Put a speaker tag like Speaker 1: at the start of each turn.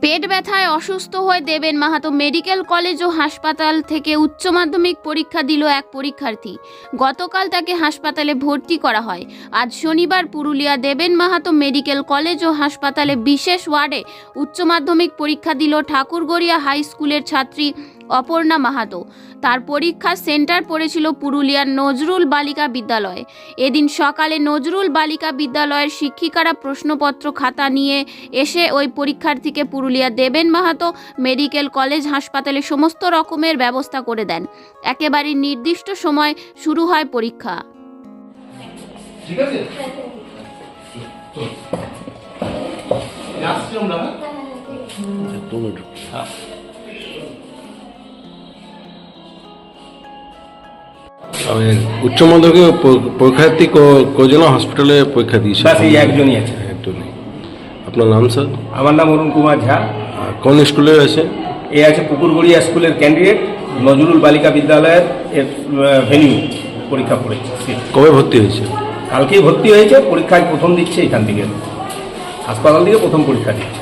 Speaker 1: পেট ব্যথায় অসুস্থ হয়ে দেবেন মাহাতো মেডিকেল কলেজ ও হাসপাতাল থেকে উচ্চ মাধ্যমিক পরীক্ষা দিল এক পরীক্ষার্থী। গতকাল তাকে হাসপাতালে ভর্তি করা হয়। আজ শনিবার পুরুলিয়া দেবেন মাহাতো মেডিকেল কলেজ ও হাসপাতালে বিশেষ ওয়ার্ডে উচ্চ মাধ্যমিক পরীক্ষা দিল ঠাকুরগড়িয়া হাই স্কুলের ছাত্রী অপর্ণা মাহাতো। তার পরীক্ষার সেন্টার পড়েছিল পুরুলিয়ার নজরুল বালিকা বিদ্যালয়ে। এদিন সকালে নজরুল বালিকা বিদ্যালয়ের শিক্ষিকারা প্রশ্নপত্র খাতা নিয়ে এসে ওই পরীক্ষার্থীকে পুরুলিয়া দেবেন মাহাতো মেডিকেল কলেজ হাসপাতালে সমস্ত রকমের ব্যবস্থা করে দেন। একেবারে নির্দিষ্ট সময় শুরু হয় পরীক্ষা।
Speaker 2: ঠিক আছে,
Speaker 3: উচ্চ মাধ্যমিক পরীক্ষার্থী কজন হসপিটালে পরীক্ষা দিয়েছে?
Speaker 2: একজনই আছে।
Speaker 3: একজনই। আপনার নাম স্যার?
Speaker 2: আমার নাম অরুণ কুমার ঝা।
Speaker 3: কোন স্কুলে আছে?
Speaker 2: এ আছে পুকুরগড়িয়া স্কুলের ক্যান্ডিডেট, নজরুল বালিকা বিদ্যালয়ের ভেনিউ পরীক্ষা পড়েছে।
Speaker 3: কবে ভর্তি হয়েছে?
Speaker 2: কালকেই ভর্তি হয়েছে, পরীক্ষায় প্রথম দিচ্ছে এখান থেকে, হাসপাতাল থেকে প্রথম পরীক্ষা দিচ্ছে।